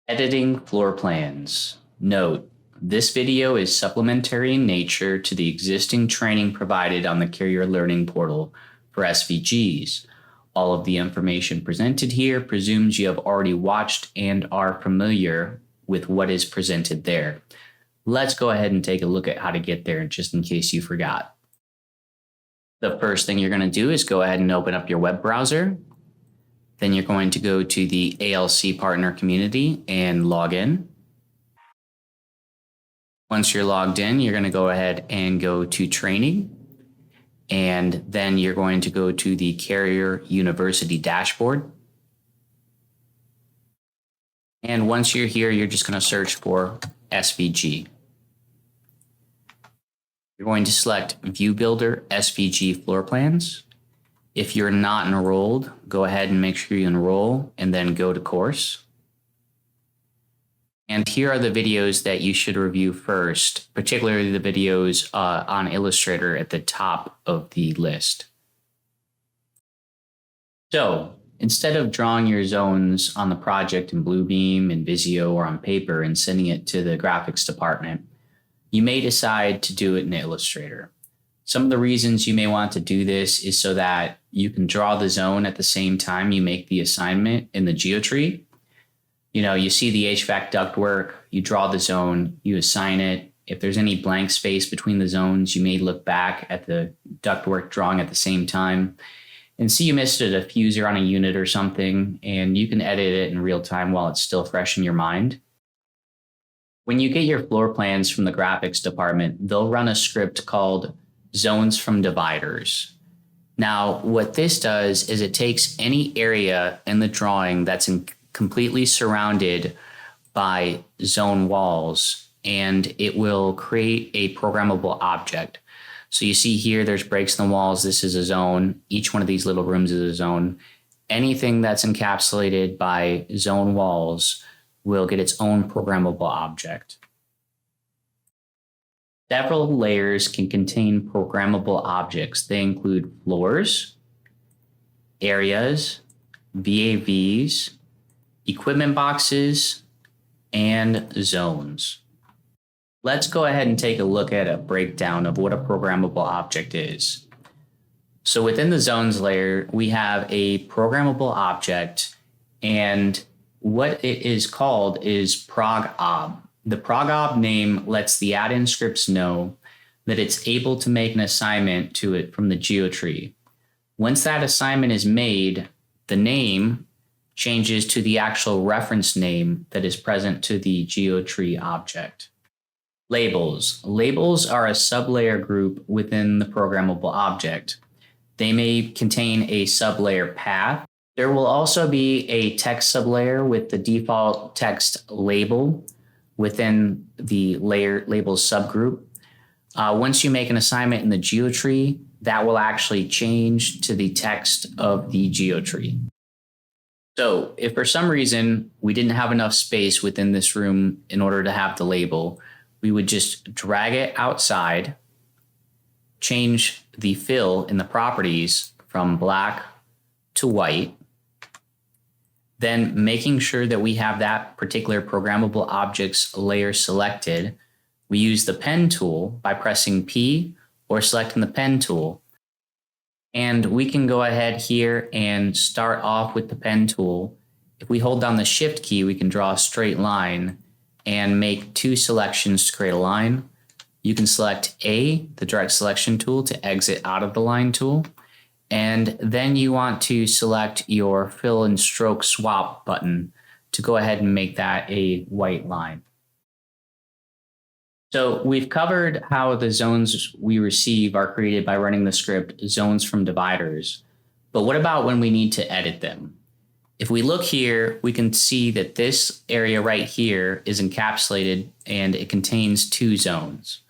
Editing floor plans. Note, this video is supplementary in nature to the existing training provided on the Carier Learning Portal for SVGs. All of the information presented here presumes you have already watched and are familiar with what is presented there. Let's go ahead and take a look at how to get there just in case you forgot. The first thing you're going to do is go ahead and open up your web browser. Then you're going to go to the ALC partner community and log in. Once you're logged in, you're going to go ahead and go to training. And then you're going to go to the Carier University dashboard. And once you're here, you're just going to search for SVG. You're going to select View Builder SVG Floorplans. If you're not enrolled, go ahead and make sure you enroll and then go to course. And here are the videos that you should review first, particularly the videos on Illustrator at the top of the list. So instead of drawing your zones on the project in Bluebeam and Visio or on paper and sending it to the graphics department, you may decide to do it in Illustrator. Some of the reasons you may want to do this is so that you can draw the zone at the same time you make the assignment in the Geotree. You know, you see the HVAC ductwork, you draw the zone, you assign it. If there's any blank space between the zones, you may look back at the ductwork drawing at the same time and see you missed a diffuser on a unit or something, and you can edit it in real time while it's still fresh in your mind. When you get your floor plans from the graphics department, they'll run a script called Zones from Dividers. Now, what this does is it takes any area in the drawing that's completely surrounded by zone walls, and it will create a programmable object. So you see here, there's breaks in the walls. This is a zone. Each one of these little rooms is a zone. Anything that's encapsulated by zone walls will get its own programmable object. Several layers can contain programmable objects. They include floors, areas, VAVs, equipment boxes, and zones. Let's go ahead and take a look at a breakdown of what a programmable object is. So within the zones layer, we have a programmable object, and what it is called is ProgOb. The ProgOb name lets the add-in scripts know that it's able to make an assignment to it from the Geotree. Once that assignment is made, the name changes to the actual reference name that is present to the Geotree object. Labels. Labels are a sublayer group within the programmable object. They may contain a sublayer path. There will also be a text sublayer with the default text label within the layer labels subgroup. Once you make an assignment in the Geotree, that will actually change to the text of the Geotree. So if for some reason we didn't have enough space within this room in order to have the label, we would just drag it outside, change the fill in the properties from black to white, then making sure that we have that particular programmable objects layer selected, we use the pen tool by pressing P or selecting the pen tool. And we can go ahead here and start off with the pen tool. If we hold down the shift key, we can draw a straight line and make two selections to create a line. You can select A, the direct selection tool, to exit out of the line tool. And then you want to select your fill and stroke swap button to go ahead and make that a white line. So we've covered how the zones we receive are created by running the script Zones from Dividers. But what about when we need to edit them? If we look here, we can see that this area right here is encapsulated and it contains two zones.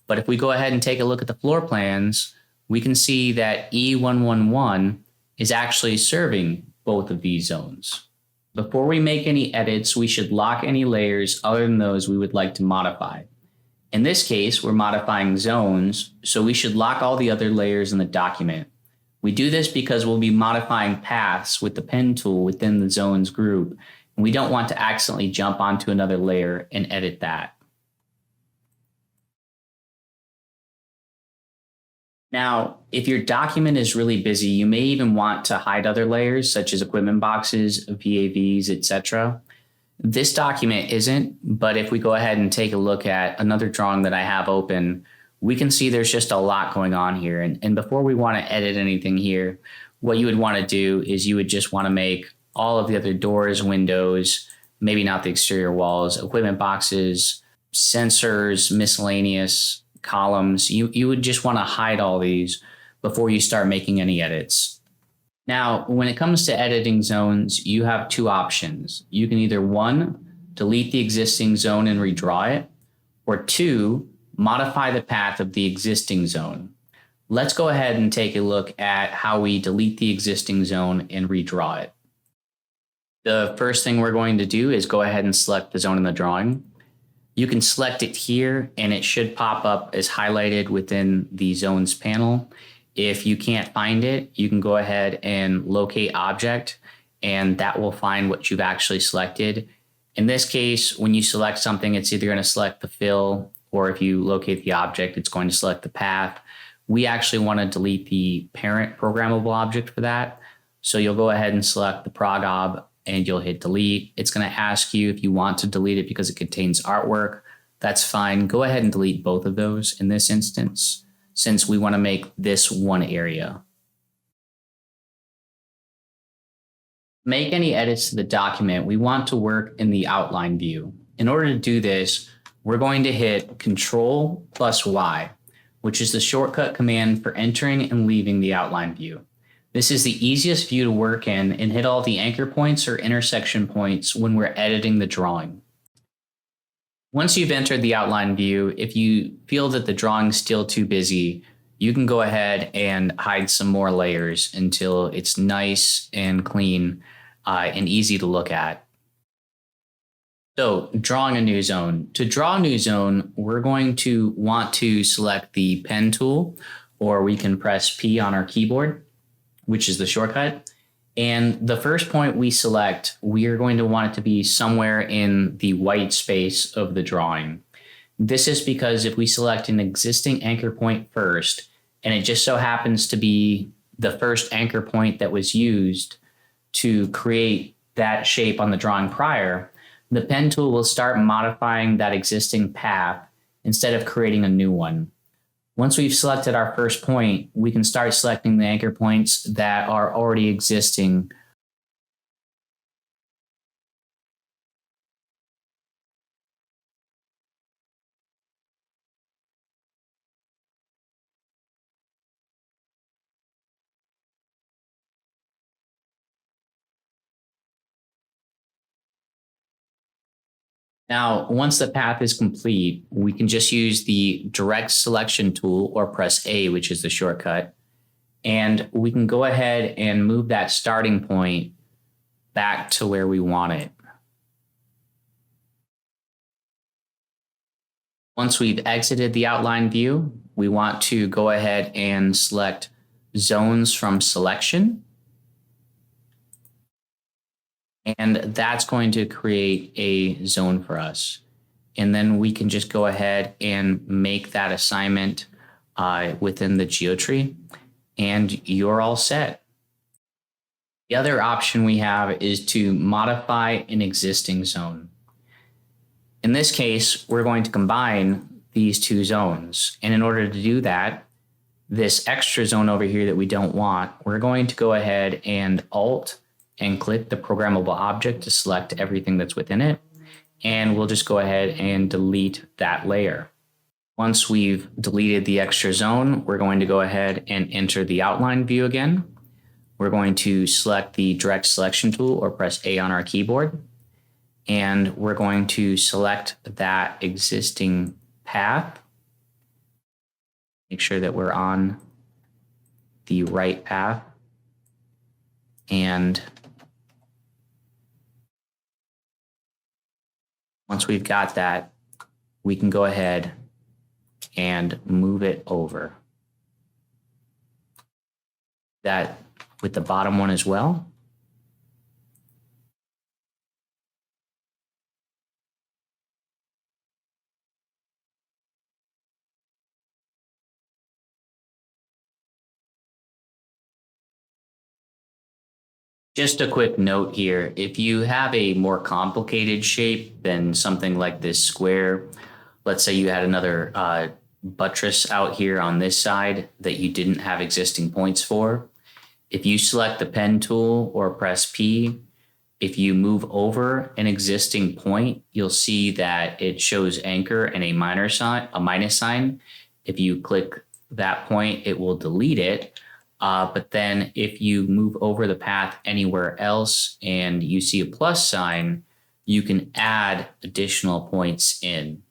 But if we go ahead and take a look at the floor plans, we can see that E111 is actually serving both of these zones. Before we make any edits, we should lock any layers other than those we would like to modify. In this case, we're modifying zones, so we should lock all the other layers in the document. We do this because we'll be modifying paths with the pen tool within the zones group, We don't want to accidentally jump onto another layer and edit that. Now, if your document is really busy, you may even want to hide other layers such as equipment boxes, VAVs, etc. This document isn't, but if we go ahead and take a look at another drawing that I have open, we can see there's just a lot going on here. And before we want to edit anything here, what you would want to do is you would just want to make all of the other doors, windows, maybe not the exterior walls, equipment boxes, sensors, miscellaneous columns. You would just want to hide all these before you start making any edits. Now, when it comes to editing zones, you have two options. You can either 1, delete the existing zone and redraw it, or 2, modify the path of the existing zone. Let's go ahead and take a look at how we delete the existing zone and redraw it. The first thing we're going to do is go ahead and select the zone in the drawing. You can select it here and it should pop up as highlighted within the zones panel. If you can't find it, you can go ahead and locate object and that will find what you've actually selected. In this case, when you select something, it's either going to select the fill, or if you locate the object, it's going to select the path. We actually want to delete the parent programmable object for that. So you'll go ahead and select the ProgOb and you'll hit delete. It's going to ask you if you want to delete it because it contains artwork. That's fine. Go ahead and delete both of those in this instance, since we want to make this one area. Make any edits to the document, we want to work in the outline view. In order to do this, we're going to hit Control+Y, which is the shortcut command for entering and leaving the outline view. This is the easiest view to work in and hit all the anchor points or intersection points when we're editing the drawing. Once you've entered the outline view, if you feel that the drawing's still too busy, you can go ahead and hide some more layers until it's nice and clean and easy to look at. So, drawing a new zone. To draw a new zone, we're going to want to select the pen tool, or we can press P on our keyboard, which is the shortcut. And the first point we select, we are going to want it to be somewhere in the white space of the drawing. This is because if we select an existing anchor point first, and it just so happens to be the first anchor point that was used to create that shape on the drawing prior, the pen tool will start modifying that existing path instead of creating a new one. Once we've selected our first point, we can start selecting the anchor points that are already existing. Now, once the path is complete, we can just use the direct selection tool or press A, which is the shortcut. And we can go ahead and move that starting point back to where we want it. Once we've exited the outline view, we want to go ahead and select zones from selection. And that's going to create a zone for us. And then we can just go ahead and make that assignment within the Geotree, and you're all set. The other option we have is to modify an existing zone. In this case, we're going to combine these two zones. And in order to do that, this extra zone over here that we don't want, we're going to go ahead and Alt and click the programmable object to select everything that's within it. And we'll just go ahead and delete that layer. Once we've deleted the extra zone, we're going to go ahead and enter the outline view again. We're going to select the direct selection tool or press A on our keyboard. And we're going to select that existing path. Make sure that we're on the right path. And once we've got that, we can go ahead and move it over. That with the bottom one as well. Just a quick note here. If you have a more complicated shape than something like this square, let's say you had another buttress out here on this side that you didn't have existing points for. If you select the pen tool or press P, if you move over an existing point, you'll see that it shows anchor and a minus sign. If you click that point, it will delete it. But then if you move over the path anywhere else and you see a plus sign, you can add additional points in.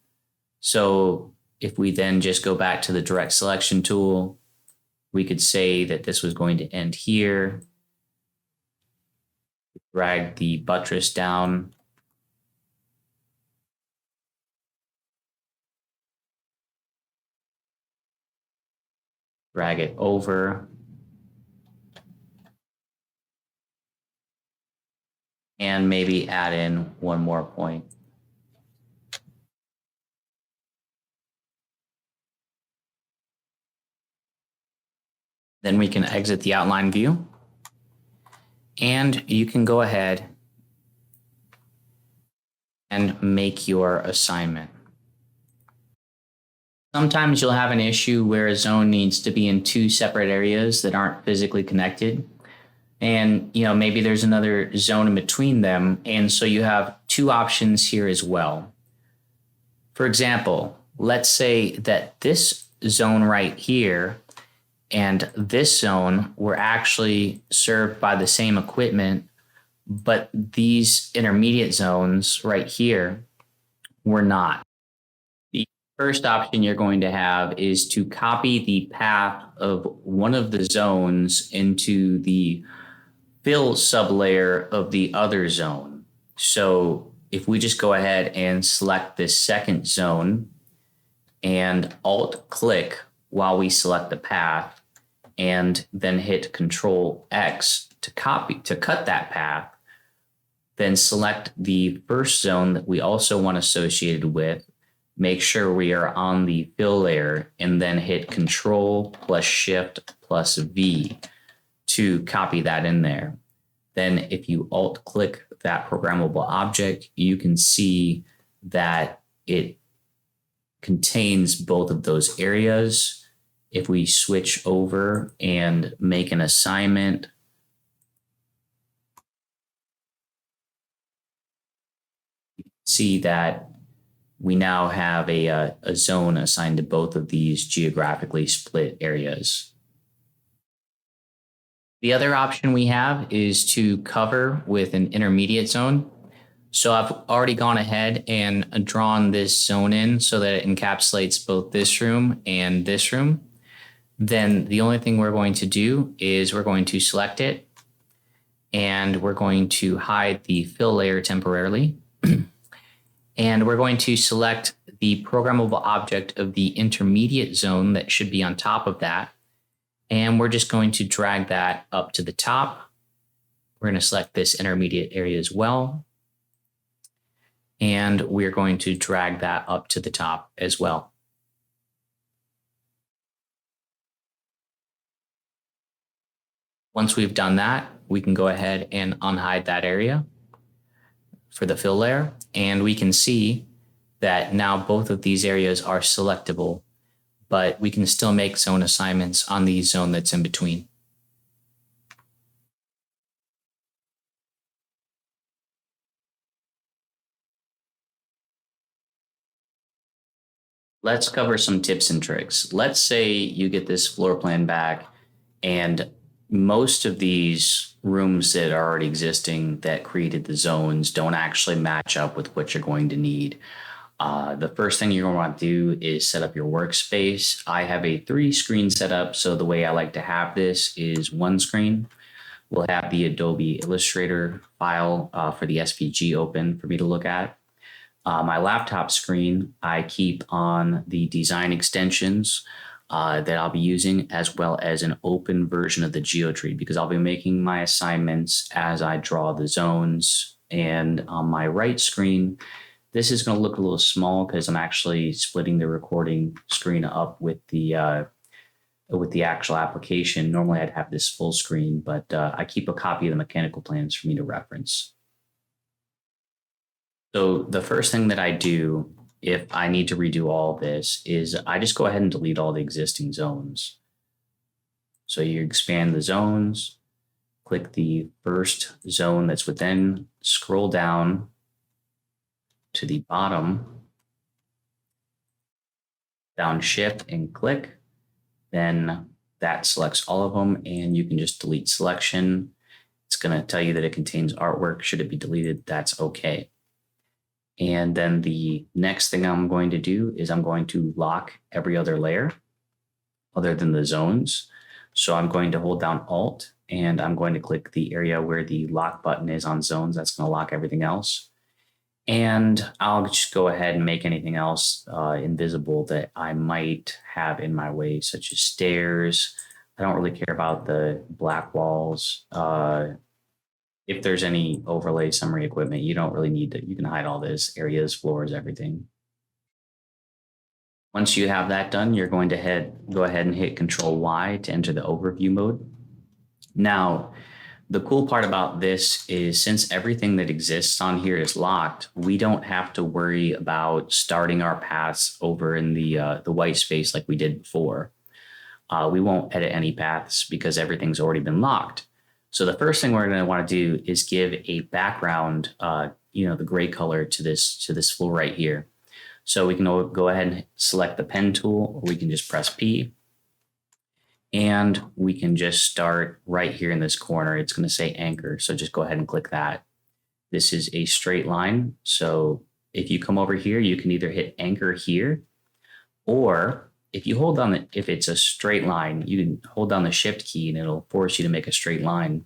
So if we then just go back to the direct selection tool, we could say that this was going to end here. Drag the buttress down. Drag it over. And maybe add in one more point. Then we can exit the outline view. And you can go ahead and make your assignment. Sometimes you'll have an issue where a zone needs to be in two separate areas that aren't physically connected. And maybe there's another zone in between them. And so you have two options here as well. For example, let's say that this zone right here and this zone were actually served by the same equipment, but these intermediate zones right here were not. The first option you're going to have is to copy the path of one of the zones into the fill sublayer of the other zone. So if we just go ahead and select this second zone and Alt click while we select the path and then hit Control X to cut that path, then select the first zone that we also want associated with, make sure we are on the fill layer, and then hit Control plus Shift plus V to copy that in there. Then if you Alt click that programmable object, you can see that it contains both of those areas. If we switch over and make an assignment, you can see that we now have a zone assigned to both of these geographically split areas. The other option we have is to cover with an intermediate zone. So I've already gone ahead and drawn this zone in so that it encapsulates both this room and this room. Then the only thing we're going to do is we're going to select it and we're going to hide the fill layer temporarily. And we're going to select the programmable object of the intermediate zone that should be on top of that. And we're just going to drag that up to the top. We're going to select this intermediate area as well. And we're going to drag that up to the top as well. Once we've done that, we can go ahead and unhide that area for the fill layer. And we can see that now both of these areas are selectable, but we can still make zone assignments on the zone that's in between. Let's cover some tips and tricks. Let's say you get this floor plan back and most of these rooms that are already existing that created the zones don't actually match up with what you're going to need. The first thing you're going to want to do is set up your workspace. I have a 3-screen setup, so the way I like to have this is one screen. We'll have the Adobe Illustrator file for the SVG open for me to look at. My laptop screen, I keep on the design extensions that I'll be using, as well as an open version of the Geotree, because I'll be making my assignments as I draw the zones. And on my right screen, this is going to look a little small because I'm actually splitting the recording screen up with the with the actual application. Normally I'd have this full screen, but I keep a copy of the mechanical plans for me to reference. So the first thing that I do if I need to redo all this is I just go ahead and delete all the existing zones. So you expand the zones, click the first zone that's within, scroll down to the bottom, downshift and click. Then that selects all of them, and you can just delete selection. It's going to tell you that it contains artwork. Should it be deleted, that's okay. And then the next thing I'm going to do is I'm going to lock every other layer other than the zones. So I'm going to hold down Alt, and I'm going to click the area where the lock button is on zones. That's going to lock everything else. And I'll just go ahead and make anything else invisible that I might have in my way, such as stairs. I don't really care about the black walls. If there's any overlay summary equipment, you don't really need to, you can hide all this, areas, floors, everything. Once you have that done, you're going to go ahead and hit Control Y to enter the overview mode. Now, the cool part about this is since everything that exists on here is locked, we don't have to worry about starting our paths over in the white space like we did before. We won't edit any paths because everything's already been locked. So the first thing we're going to want to do is give a background, the gray color to this floor right here. So we can go ahead and select the pen tool, or we can just press P. And we can just start right here in this corner. It's going to say anchor. So just go ahead and click that. This is a straight line. So if you come over here, you can either hit anchor here, or if you hold down if it's a straight line, you can hold down the shift key and it'll force you to make a straight line.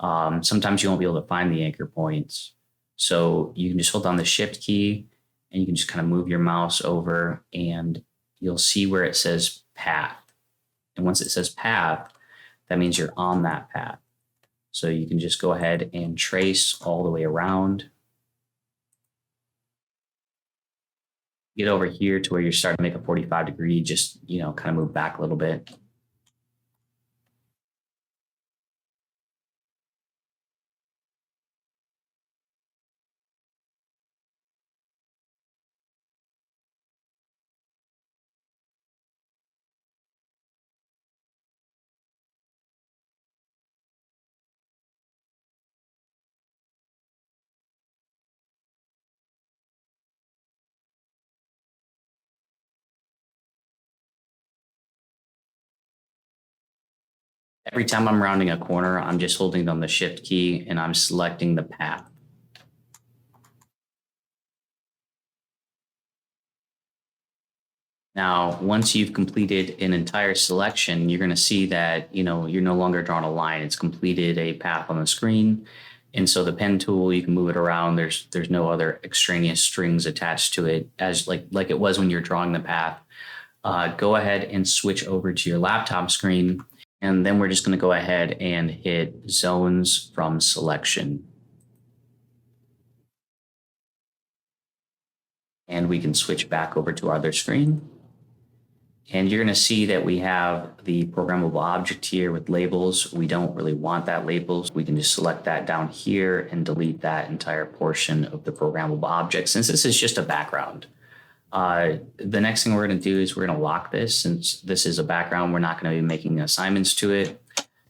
Sometimes you won't be able to find the anchor points. So you can just hold down the shift key and you can just kind of move your mouse over and you'll see where it says path. And once it says path, that means you're on that path. So you can just go ahead and trace all the way around. Get over here to where you're starting to make a 45-degree, just, kind of move back a little bit. Every time I'm rounding a corner, I'm just holding down the shift key and I'm selecting the path. Now, once you've completed an entire selection, you're going to see that, you're no longer drawing a line. It's completed a path on the screen. And so the pen tool, you can move it around. There's no other extraneous strings attached to it as like it was when you're drawing the path. Go ahead and switch over to your laptop screen. And then we're just going to go ahead and hit zones from selection. And we can switch back over to our other screen. And you're going to see that we have the programmable object here with labels. We don't really want that labels. We can just select that down here and delete that entire portion of the programmable object since this is just a background. The next thing we're going to do is we're going to lock this. Since this is a background, we're not going to be making assignments to it.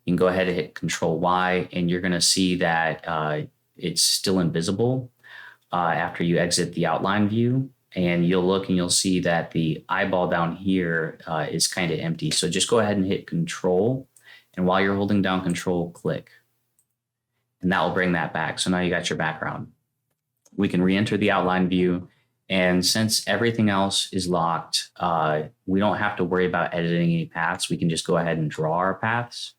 You can go ahead and hit Control Y, and you're going to see that it's still invisible after you exit the outline view. And you'll look and you'll see that the eyeball down here is kind of empty. So just go ahead and hit Control. And while you're holding down Control, click. And that will bring that back. So now you got your background. We can re-enter the outline view. And since everything else is locked, we don't have to worry about editing any paths. We can just go ahead and draw our paths.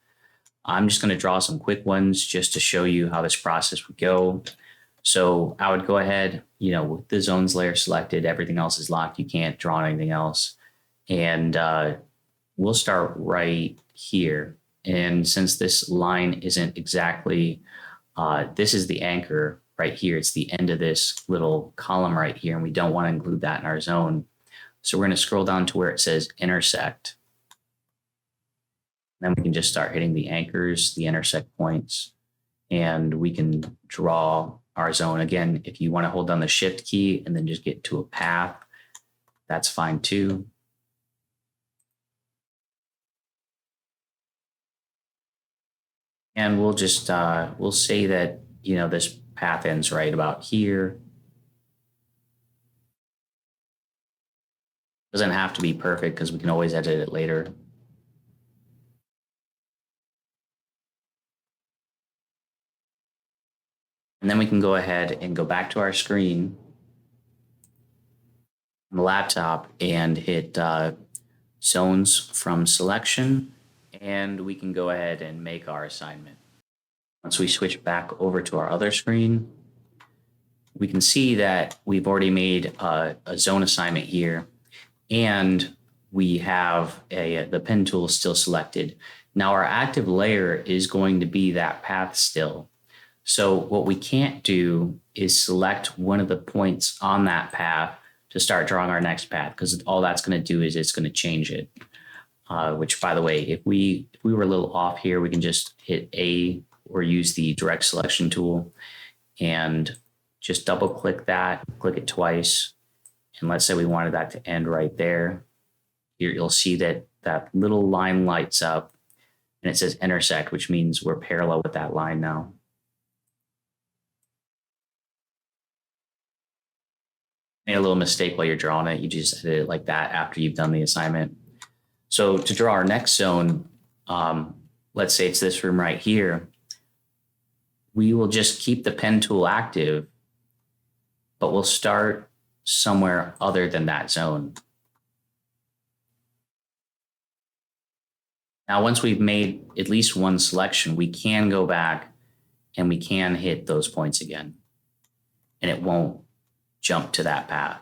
I'm just going to draw some quick ones just to show you how this process would go. So I would go ahead, with the zones layer selected, everything else is locked. You can't draw anything else. And we'll start right here. And since this line isn't exactly, this is the anchor right here. It's the end of this little column right here. And we don't want to include that in our zone. So we're going to scroll down to where it says intersect. Then we can just start hitting the anchors, the intersect points, and we can draw our zone. Again, if you want to hold down the shift key and then just get to a path, that's fine too. And we'll just, we'll say that, you know, this path ends right about here. Doesn't have to be perfect because we can always edit it later. And then we can go ahead and go back to our screen on the laptop and hit zones from selection. And we can go ahead and make our assignment. Once we switch back over to our other screen, we can see that we've already made a zone assignment here, and we have the pen tool still selected. Now our active layer is going to be that path still. So what we can't do is select one of the points on that path to start drawing our next path, because all that's going to do is it's going to change it. Which, by the way, if we were a little off here, we can just hit A or use the direct selection tool and just double click that, click it twice. And let's say we wanted that to end right there. Here you'll see that that little line lights up and it says intersect, which means we're parallel with that line now. Made a little mistake while you're drawing it. You just edit it like that after you've done the assignment. So to draw our next zone, let's say it's this room right here. We will just keep the pen tool active, but we'll start somewhere other than that zone. Now, once we've made at least one selection, we can go back and we can hit those points again, and it won't jump to that path.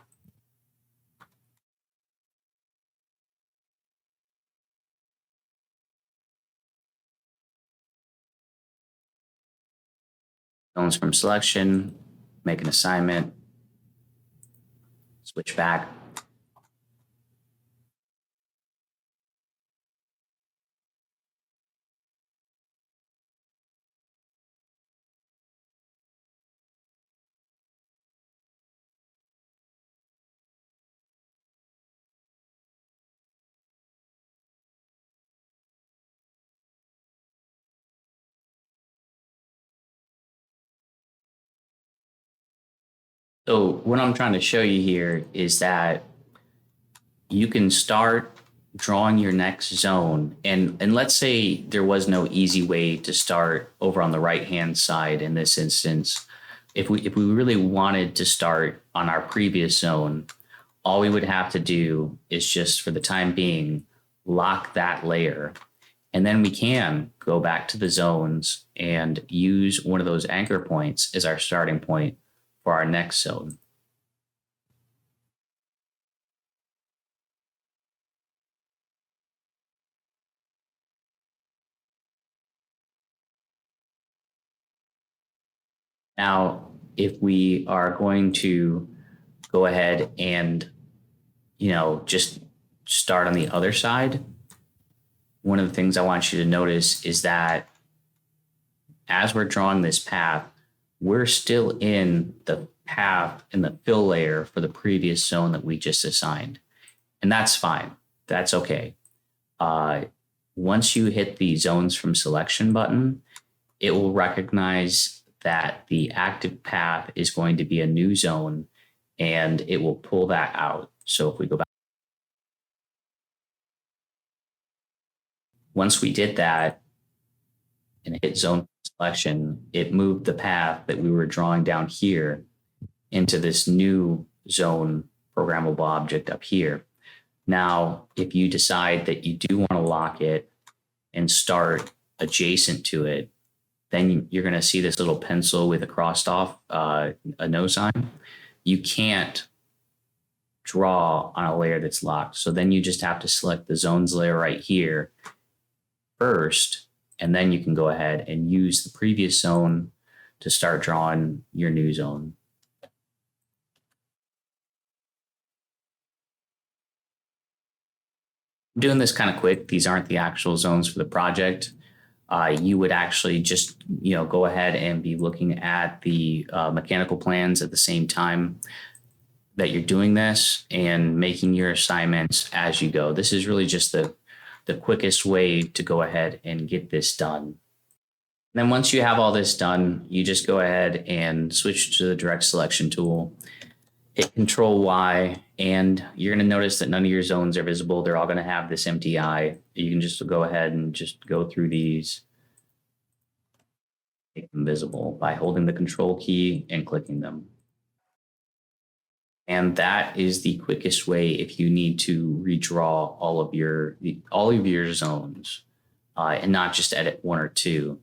Zones from selection, make an assignment, switch back. So what I'm trying to show you here is that you can start drawing your next zone. And let's say there was no easy way to start over on the right-hand side in this instance. If we really wanted to start on our previous zone, all we would have to do is just, for the time being, lock that layer. And then we can go back to the zones and use one of those anchor points as our starting point for our next zone. Now, if we are going to go ahead and, you know, just start on the other side, one of the things I want you to notice is that as we're drawing this path, we're still in the path in the fill layer for the previous zone that we just assigned. And that's fine. That's okay. Once you hit the zones from selection button, it will recognize that the active path is going to be a new zone, and it will pull that out. So if we go back, once we did that and hit zone selection, it moved the path that we were drawing down here into this new zone programmable object up here. Now, if you decide that you do want to lock it and start adjacent to it, then you're going to see this little pencil with a crossed off a no sign. You can't draw on a layer that's locked. So then you just have to select the zones layer right here first, and then you can go ahead and use the previous zone to start drawing your new zone. I'm doing this kind of quick. These aren't the actual zones for the project. You would actually just, go ahead and be looking at the mechanical plans at the same time that you're doing this and making your assignments as you go. This is really just the quickest way to go ahead and get this done. Then once you have all this done, you just go ahead and switch to the direct selection tool, hit Control Y, and you're going to notice that none of your zones are visible. They're all going to have this empty eye. You can just go ahead and just go through these, make them visible by holding the Control key and clicking them. And that is the quickest way if you need to redraw all of your zones and not just edit one or two.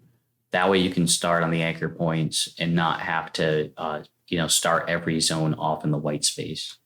That way you can start on the anchor points and not have to start every zone off in the white space.